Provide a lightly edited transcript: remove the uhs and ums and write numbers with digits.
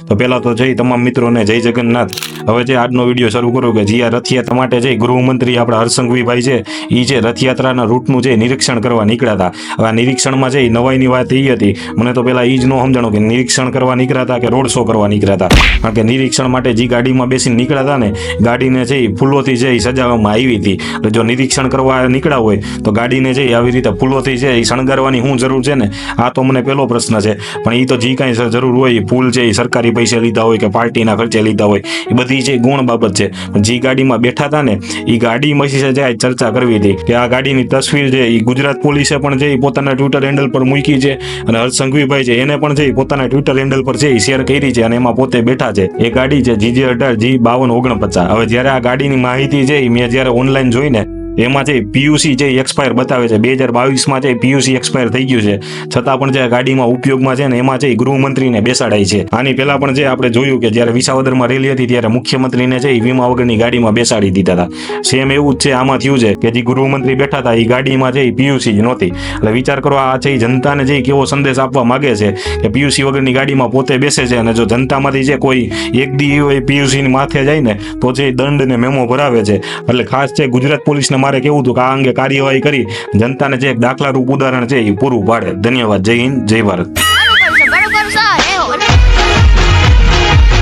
તો પહેલા તો જય તમામ મિત્રોને જય જગન્નાથ। હવે જે આજનો વિડીયો શરૂ કરું કે જે આ રથયાત્રા માટે જે ગૃહમંત્રી આપણા હરસંઘવીભાઈ છે એ જે રથયાત્રાના રૂટનું જે નિરીક્ષણ કરવા નીકળ્યા હતા। હવે આ નિરીક્ષણમાં જે નવાઈની વાત એ હતી, મને તો પહેલા એ જ ન સમજાણું કે નિરીક્ષણ કરવા નીકળ્યા હતા કે રોડ શો કરવા નીકળ્યા હતા। કારણ કે નિરીક્ષણ માટે જે ગાડીમાં બેસીને નીકળ્યા હતા ને, ગાડીને જે ફૂલોથી જે સજાવવામાં આવી હતી। એટલે જો નિરીક્ષણ કરવા નીકળ્યા હોય તો ગાડીને જે આવી રીતે ફૂલોથી છે એ શણગારવાની શું જરૂર છે ને, આ તો મને પહેલો પ્રશ્ન છે। પણ એ તો જે કાંઈ જરૂર હોય, ફૂલ છે એ સરકારી પૈસે લીધા હોય કે પાર્ટીના ખર્ચે લીધા હોય, એ બધી જે ગુણ બાબત છે। પણ જે ગાડીમાં બેઠા હતા ને એ ગાડીમાં જે ચર્ચા કરવી હતી કે આ ગાડીની તસવીર છે એ ગુજરાત પોલીસે પણ જે પોતાના ટ્વિટર હેન્ડલ પર મૂકી છે અને હરસંઘવીભાઈ છે એને પણ જે પોતાના ટ્વિટર હેન્ડલ પર છે એ શેર કરી છે અને એમાં પોતે બેઠા છે। એ ગાડી છે GJ18G5249। હવે જ્યારે આ ગાડીની માહિતી છે એ મેં જ્યારે ઓનલાઈન જોઈને એમાં જે પીયુસી જે એક્સપાયર બતાવે છે, 2022માં જે પીયુસી એક્સપાયર થઈ ગયું છે, છતાં પણ જે ગાડીમાં ઉપયોગમાં છે ને એમાં જે ગૃહમંત્રીને બેસાડાય છે। આની પહેલા પણ જે આપણે જોયું કે જ્યારે વિસાવદરમાં રેલી હતી ત્યારે મુખ્યમંત્રીને છે એ વીમા વગરની ગાડીમાં બેસાડી દીધા હતા। સેમ એવું જ છે આમાં થયું છે કે જે ગૃહમંત્રી બેઠા હતા એ ગાડીમાં જે પીયુસી જ નહોતી। એટલે વિચાર કરો આ છે જનતાને જે કેવો સંદેશ આપવા માંગે છે કે પીયુસી વગરની ગાડીમાં પોતે બેસે છે અને જો જનતામાંથી જે કોઈ એક દી પીયુસીની માથે જાય ને તો જે દંડ ને મેમો ભરાવે છે। એટલે ખાસ છે ગુજરાત પોલીસને મારે કેવું હતું કે આ અંગે કાર્યવાહી કરી જનતાને જે એક દાખલારૂપ ઉદાહરણ છે એ પૂરું પાડે। ધન્યવાદ। જય હિન્દ, જય ભારત।